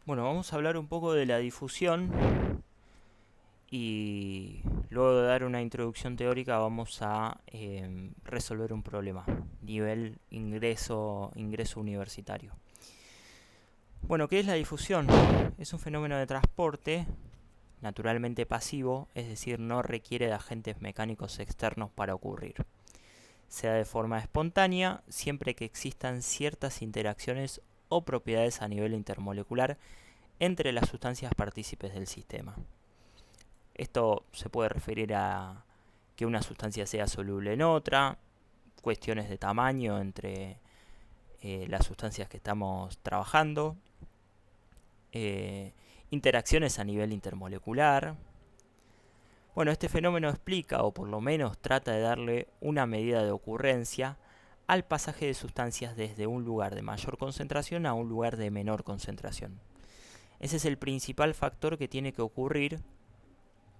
Bueno, vamos a hablar un poco de la difusión y luego de dar una introducción teórica vamos a resolver un problema, nivel ingreso universitario. Bueno, ¿qué es la difusión? Es un fenómeno de transporte naturalmente pasivo, es decir, no requiere de agentes mecánicos externos para ocurrir. Se da de forma espontánea siempre que existan ciertas interacciones o propiedades a nivel intermolecular entre las sustancias partícipes del sistema. Esto se puede referir a que una sustancia sea soluble en otra, cuestiones de tamaño entre las sustancias que estamos trabajando, eh, interacciones a nivel intermolecular. Bueno, este fenómeno explica, o por lo menos trata de darle una medida de ocurrencia al pasaje de sustancias desde un lugar de mayor concentración a un lugar de menor concentración. Ese es el principal factor que tiene que ocurrir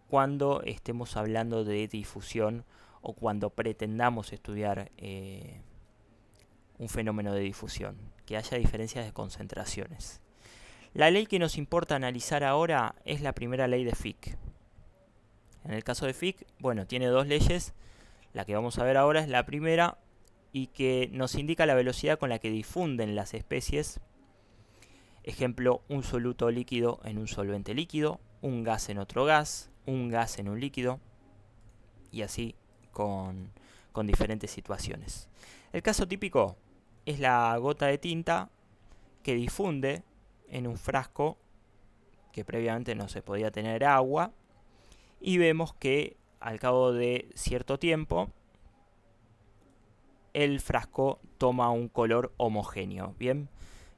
cuando estemos hablando de difusión o cuando pretendamos estudiar un fenómeno de difusión, que haya diferencias de concentraciones. La ley que nos importa analizar ahora es la primera ley de Fick. En el caso de Fick, bueno, tiene dos leyes. La que vamos a ver ahora es la primera y que nos indica la velocidad con la que difunden las especies. Ejemplo, un soluto líquido en un solvente líquido, un gas en otro gas, un gas en un líquido, y así con diferentes situaciones. El caso típico es la gota de tinta que difunde en un frasco que previamente no se podía tener agua, y vemos que al cabo de cierto tiempo el frasco toma un color homogéneo. Bien,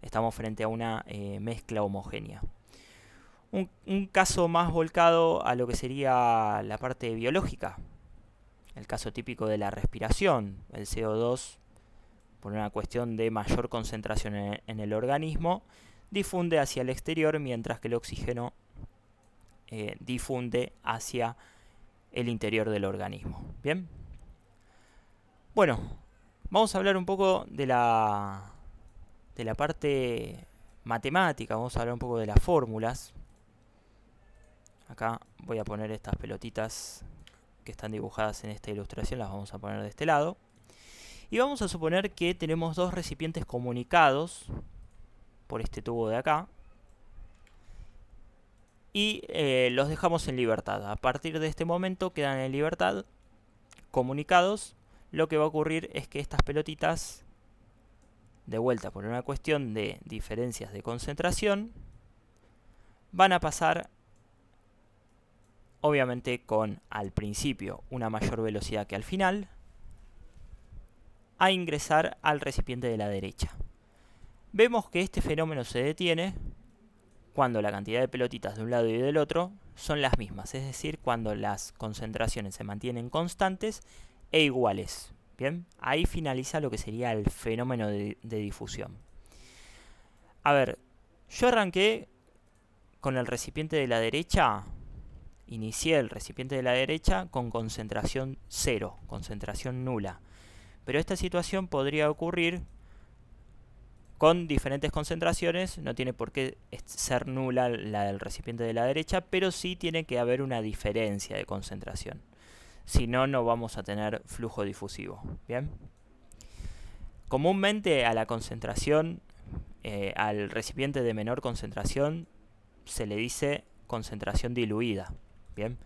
estamos frente a una mezcla homogénea. Un caso más volcado a lo que sería la parte biológica, el caso típico de la respiración. El CO2, por una cuestión de mayor concentración en el organismo, difunde hacia el exterior, mientras que el oxígeno difunde hacia el interior del organismo. Bien, bueno, vamos a hablar un poco de la parte matemática, vamos a hablar un poco de las fórmulas. Acá voy a poner estas pelotitas que están dibujadas en esta ilustración, las vamos a poner de este lado. Y vamos a suponer que tenemos dos recipientes comunicados por este tubo de acá. Y los dejamos en libertad. A partir de este momento quedan en libertad, comunicados. Lo que va a ocurrir es que estas pelotitas, de vuelta por una cuestión de diferencias de concentración, van a pasar obviamente con al principio una mayor velocidad que al final, a ingresar al recipiente de la derecha. Vemos que este fenómeno se detiene cuando la cantidad de pelotitas de un lado y del otro son las mismas, es decir, cuando las concentraciones se mantienen constantes e iguales. Bien, ahí finaliza lo que sería el fenómeno de difusión. A ver, yo arranqué con el recipiente de la derecha, inicié el recipiente de la derecha con concentración cero, concentración nula. Pero esta situación podría ocurrir con diferentes concentraciones, no tiene por qué ser nula la del recipiente de la derecha, pero sí tiene que haber una diferencia de concentración. Si no, no vamos a tener flujo difusivo. Bien. Comúnmente a la concentración, al recipiente de menor concentración, se le dice concentración diluida. Bien.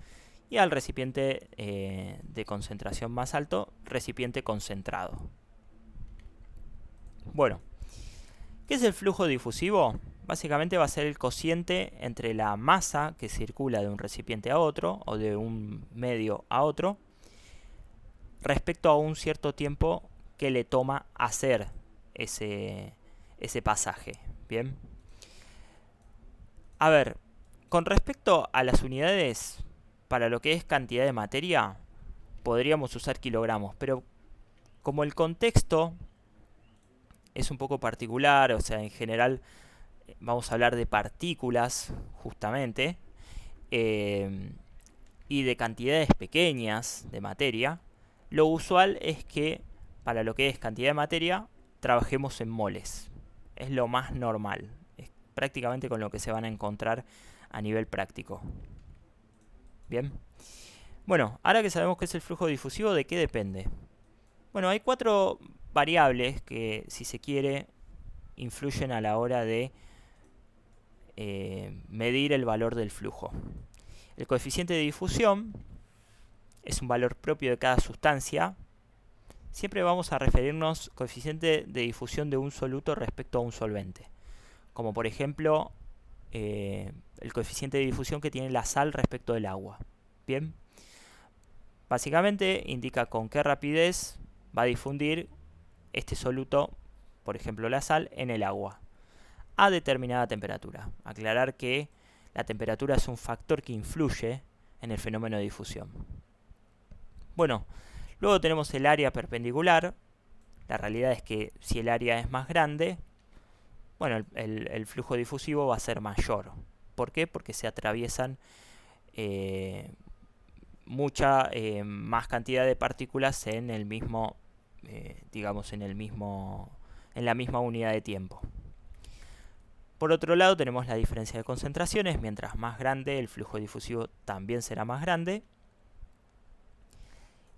Y al recipiente de concentración más alto, recipiente concentrado. Bueno, ¿qué es el flujo difusivo? Básicamente va a ser el cociente entre la masa que circula de un recipiente a otro o de un medio a otro respecto a un cierto tiempo que le toma hacer ese pasaje. Bien. A ver, con respecto a las unidades, para lo que es cantidad de materia, podríamos usar kilogramos, pero como el contexto es un poco particular, o sea, en general vamos a hablar de partículas, justamente, y de cantidades pequeñas de materia, lo usual es que para lo que es cantidad de materia trabajemos en moles. Es lo más normal. prácticamente con lo que se van a encontrar a nivel práctico. Bien. Bueno, ahora que sabemos qué es el flujo difusivo, ¿de qué depende? Bueno, hay 4 variables que, si se quiere, influyen a la hora de medir el valor del flujo. El coeficiente de difusión es un valor propio de cada sustancia. Siempre vamos a referirnos coeficiente de difusión de un soluto respecto a un solvente. Como por ejemplo, el coeficiente de difusión que tiene la sal respecto del agua. Bien. Básicamente indica con qué rapidez va a difundir este soluto, por ejemplo la sal, en el agua a determinada temperatura. Aclarar que la temperatura es un factor que influye en el fenómeno de difusión. Bueno, luego tenemos el área perpendicular. La realidad es que si el área es más grande, bueno, el flujo difusivo va a ser mayor. ¿Por qué? Porque se atraviesan mucha más cantidad de partículas en el mismo, digamos, en la misma unidad de tiempo. Por otro lado, tenemos la diferencia de concentraciones. Mientras más grande, el flujo difusivo también será más grande.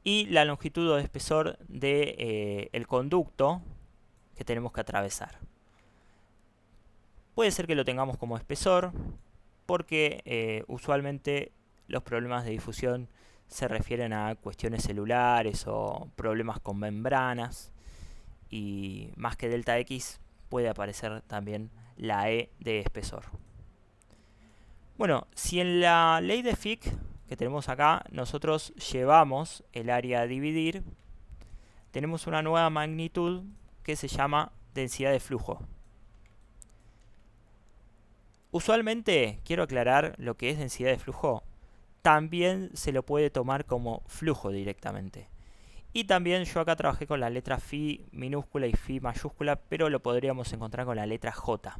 Y la longitud o espesor del conducto que tenemos que atravesar. Puede ser que lo tengamos como espesor, porque usualmente los problemas de difusión se refieren a cuestiones celulares o problemas con membranas. Y más que delta X, puede aparecer también la E de espesor. Bueno, si en la ley de Fick que tenemos acá nosotros llevamos el área a dividir, tenemos una nueva magnitud que se llama densidad de flujo. Usualmente, quiero aclarar lo que es densidad de flujo, también se lo puede tomar como flujo directamente. Y también yo acá trabajé con la letra Phi minúscula y Phi mayúscula, pero lo podríamos encontrar con la letra J.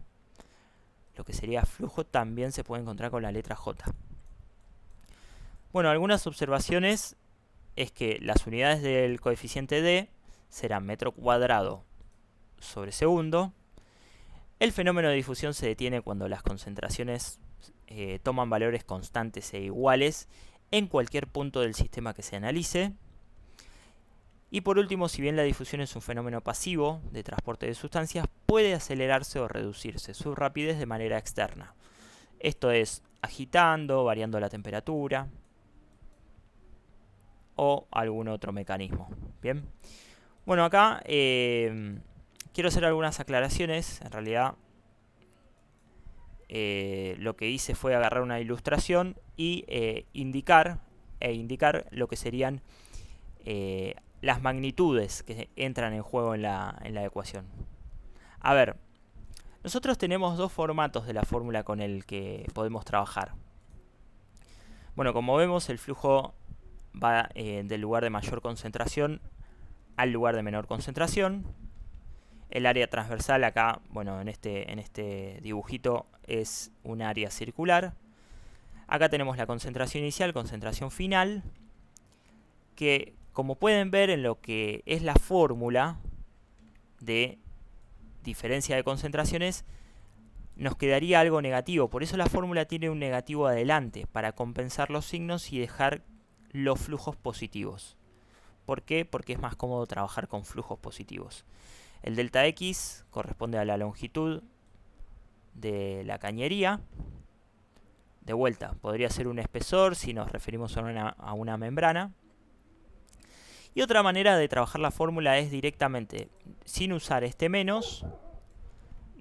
Lo que sería flujo también se puede encontrar con la letra J. Bueno, algunas observaciones es que las unidades del coeficiente D serán metro cuadrado sobre segundo. El fenómeno de difusión se detiene cuando las concentraciones toman valores constantes e iguales en cualquier punto del sistema que se analice. Y por último, si bien la difusión es un fenómeno pasivo de transporte de sustancias, puede acelerarse o reducirse su rapidez de manera externa. Esto es agitando, variando la temperatura o algún otro mecanismo. Bien. Bueno, acá quiero hacer algunas aclaraciones. En realidad, lo que hice fue agarrar una ilustración y indicar lo que serían las magnitudes que entran en juego en la ecuación. A ver, nosotros tenemos 2 formatos de la fórmula con el que podemos trabajar. Bueno, como vemos, el flujo va del lugar de mayor concentración al lugar de menor concentración. El área transversal acá, bueno, en este dibujito es un área circular. Acá tenemos la concentración inicial, concentración final, que como pueden ver en lo que es la fórmula de diferencia de concentraciones, nos quedaría algo negativo. Por eso la fórmula tiene un negativo adelante, para compensar los signos y dejar los flujos positivos. ¿Por qué? Porque es más cómodo trabajar con flujos positivos. El delta X corresponde a la longitud de la cañería. De vuelta, podría ser un espesor si nos referimos a una membrana. Y otra manera de trabajar la fórmula es directamente, sin usar este menos,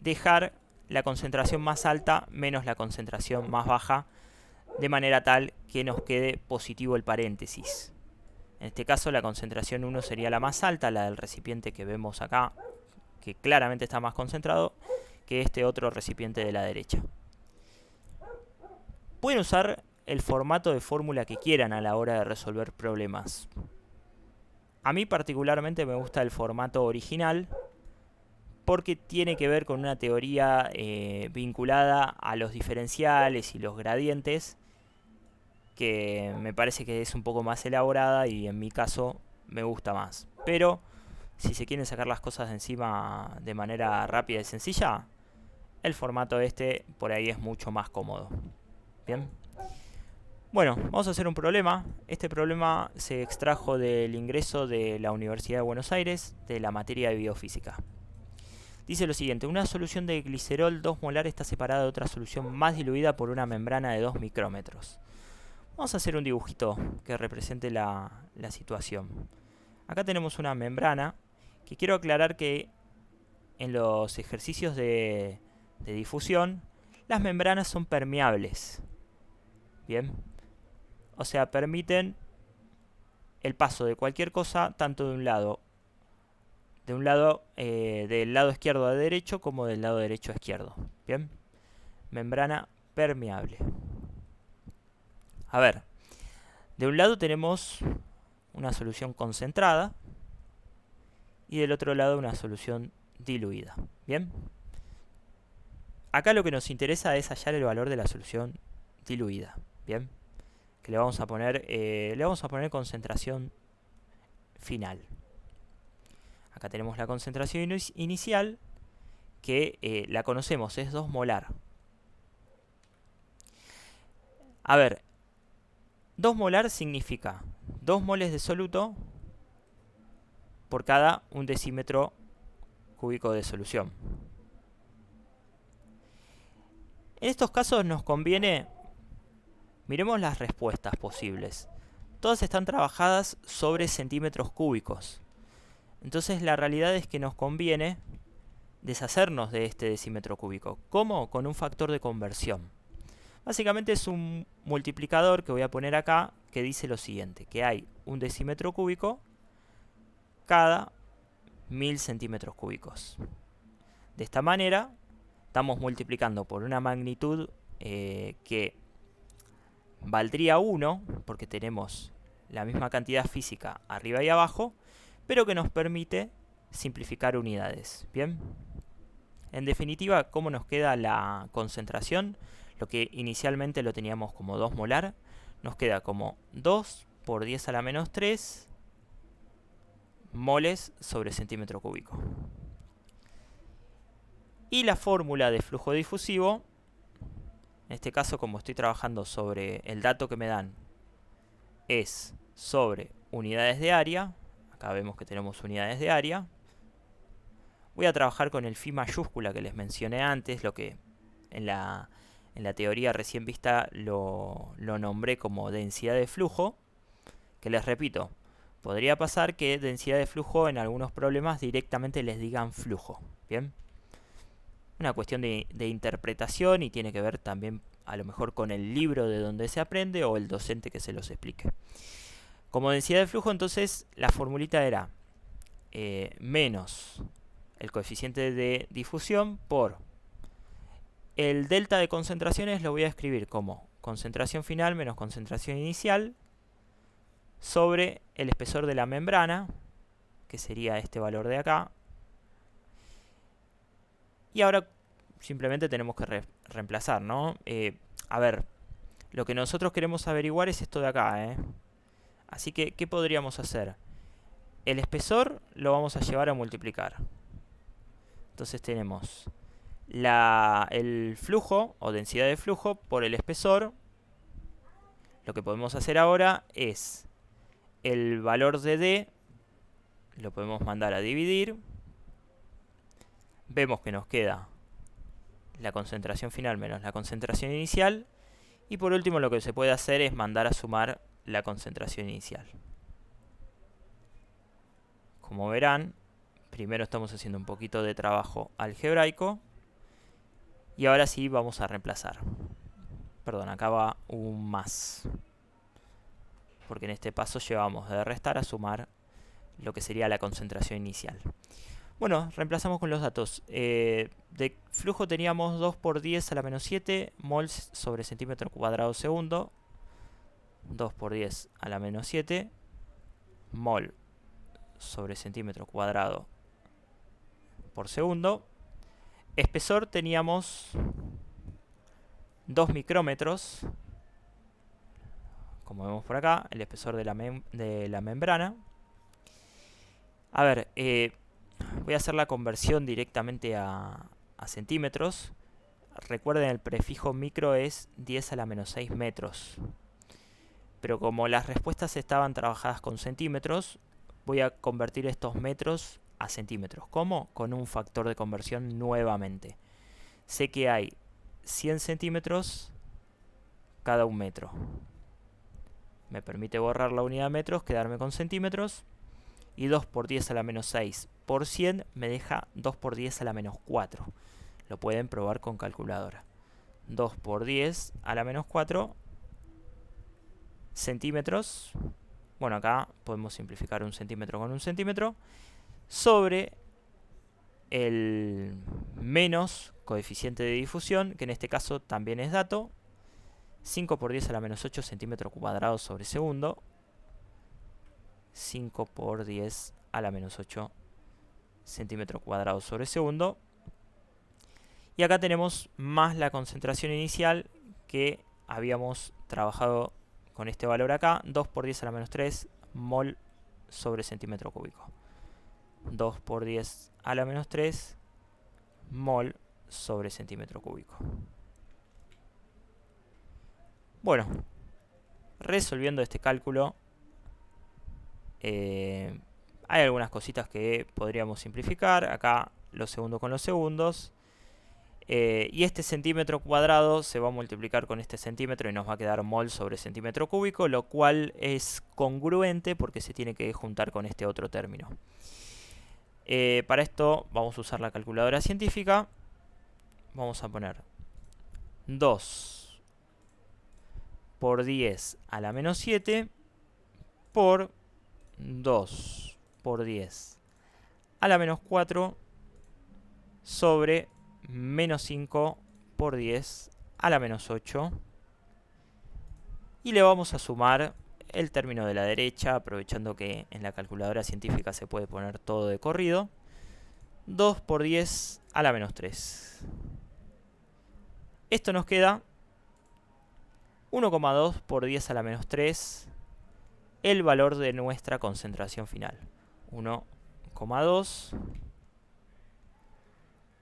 dejar la concentración más alta menos la concentración más baja, de manera tal que nos quede positivo el paréntesis. En este caso la concentración 1 sería la más alta, la del recipiente que vemos acá, que claramente está más concentrado que este otro recipiente de la derecha. Pueden usar el formato de fórmula que quieran a la hora de resolver problemas. A mí particularmente me gusta el formato original porque tiene que ver con una teoría vinculada a los diferenciales y los gradientes, que me parece que es un poco más elaborada y en mi caso me gusta más. Pero si se quieren sacar las cosas de encima de manera rápida y sencilla, el formato este por ahí es mucho más cómodo. Bien. Bueno, vamos a hacer un problema. Este problema se extrajo del ingreso de la Universidad de Buenos Aires de la materia de biofísica. Dice lo siguiente: una solución de glicerol 2 molar está separada de otra solución más diluida por una membrana de 2 micrómetros. Vamos a hacer un dibujito que represente la situación. Acá tenemos una membrana que quiero aclarar que en los ejercicios de difusión las membranas son permeables. Bien. O sea, permiten el paso de cualquier cosa tanto del lado izquierdo a derecho como del lado derecho a izquierdo. Bien. Membrana permeable. A ver, de un lado tenemos una solución concentrada y del otro lado una solución diluida. Bien. Acá lo que nos interesa es hallar el valor de la solución diluida. Bien. Que le vamos a poner concentración final. Acá tenemos la concentración inicial, que la conocemos, es 2 molar. A ver, 2 molar significa 2 moles de soluto por cada 1 decímetro cúbico de solución. En estos casos nos conviene, miremos las respuestas posibles. Todas están trabajadas sobre centímetros cúbicos. Entonces la realidad es que nos conviene deshacernos de este decímetro cúbico. ¿Cómo? Con un factor de conversión. Básicamente es un multiplicador que voy a poner acá que dice lo siguiente, que hay 1 decímetro cúbico cada 1000 centímetros cúbicos. De esta manera estamos multiplicando por una magnitud que valdría 1, porque tenemos la misma cantidad física arriba y abajo, pero que nos permite simplificar unidades. Bien. En definitiva, ¿cómo nos queda la concentración? Lo que inicialmente lo teníamos como 2 molar, nos queda como 2 por 10 a la menos 3 moles sobre centímetro cúbico. Y la fórmula de flujo difusivo, en este caso como estoy trabajando sobre el dato que me dan, es sobre unidades de área. Acá vemos que tenemos unidades de área. Voy a trabajar con el phi mayúscula que les mencioné antes, lo que en la teoría recién vista lo nombré como densidad de flujo, que les repito, podría pasar que densidad de flujo en algunos problemas directamente les digan flujo. Bien. Una cuestión de interpretación y tiene que ver también a lo mejor con el libro de donde se aprende o el docente que se los explique. Como densidad de flujo, entonces la formulita era menos el coeficiente de difusión por el delta de concentraciones. Lo voy a escribir como concentración final menos concentración inicial sobre el espesor de la membrana, que sería este valor de acá. Y ahora simplemente tenemos que reemplazar, ¿no? A ver, lo que nosotros queremos averiguar es esto de acá, Así que, ¿qué podríamos hacer? El espesor lo vamos a llevar a multiplicar. Entonces tenemos el flujo o densidad de flujo por el espesor. Lo que podemos hacer ahora es el valor de D, lo podemos mandar a dividir. Vemos que nos queda la concentración final menos la concentración inicial. Y por último lo que se puede hacer es mandar a sumar la concentración inicial. Como verán, primero estamos haciendo un poquito de trabajo algebraico. Y ahora sí vamos a reemplazar. Perdón, acá va un más. Porque en este paso llevamos de restar a sumar lo que sería la concentración inicial. Bueno, reemplazamos con los datos. De flujo teníamos 2 por 10 a la menos 7 mols sobre centímetro cuadrado segundo. 2 por 10 a la menos 7 mol sobre centímetro cuadrado por segundo. Espesor teníamos 2 micrómetros, como vemos por acá, el espesor de la membrana. A ver, voy a hacer la conversión directamente a centímetros. recuerden, el prefijo micro es 10 a la menos 6 metros. Pero como las respuestas estaban trabajadas con centímetros, voy a convertir estos metros a centímetros. ¿Cómo? Con un factor de conversión nuevamente. Sé que hay 100 centímetros cada un metro. Me permite borrar la unidad de metros, quedarme con centímetros. Y 2 por 10 a la menos 6 por 100 me deja 2 por 10 a la menos 4. Lo pueden probar con calculadora. 2 por 10 a la menos 4 centímetros. Bueno, acá podemos simplificar un centímetro con un centímetro. Sobre el menos coeficiente de difusión, que en este caso también es dato. 5 por 10 a la menos 8 centímetros cuadrados sobre segundo. 5 por 10 a la menos 8 centímetros cuadrados sobre segundo. Y acá tenemos más la concentración inicial que habíamos trabajado con este valor acá. 2 por 10 a la menos 3 mol sobre centímetro cúbico. 2 por 10 a la menos 3 mol sobre centímetro cúbico. Bueno, resolviendo este cálculo, hay algunas cositas que podríamos simplificar. Acá los segundos con los segundos. Y este centímetro cuadrado se va a multiplicar con este centímetro y nos va a quedar mol sobre centímetro cúbico, lo cual es congruente porque se tiene que juntar con este otro término. Para esto vamos a usar la calculadora científica. Vamos a poner 2 por 10 a la menos 7 por 2 por 10 a la menos 4 sobre menos 5 por 10 a la menos 8. Y le vamos a sumar el término de la derecha, aprovechando que en la calculadora científica se puede poner todo de corrido. 2 por 10 a la menos 3. Esto nos queda 1,2 por 10 a la menos 3, el valor de nuestra concentración final. 1,2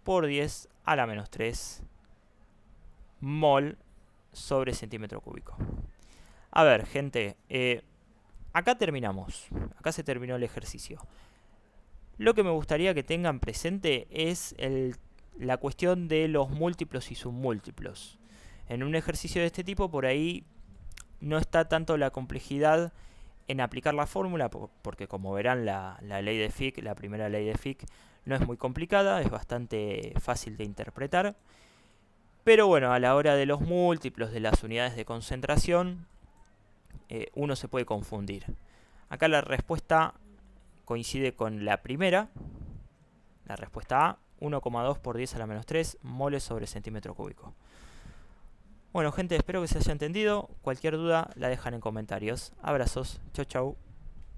por 10 a la menos 3 mol sobre centímetro cúbico. A ver, gente, acá terminamos. Acá se terminó el ejercicio. Lo que me gustaría que tengan presente es la cuestión de los múltiplos y submúltiplos. En un ejercicio de este tipo, por ahí no está tanto la complejidad en aplicar la fórmula, porque como verán, la ley de Fick, la primera ley de Fick, no es muy complicada, es bastante fácil de interpretar. Pero bueno, a la hora de los múltiplos, de las unidades de concentración, uno se puede confundir. Acá la respuesta coincide con la primera. La respuesta A, 1,2 por 10 a la menos 3 moles sobre centímetro cúbico. Bueno, gente, espero que se haya entendido. Cualquier duda la dejan en comentarios. Abrazos. Chau, chau.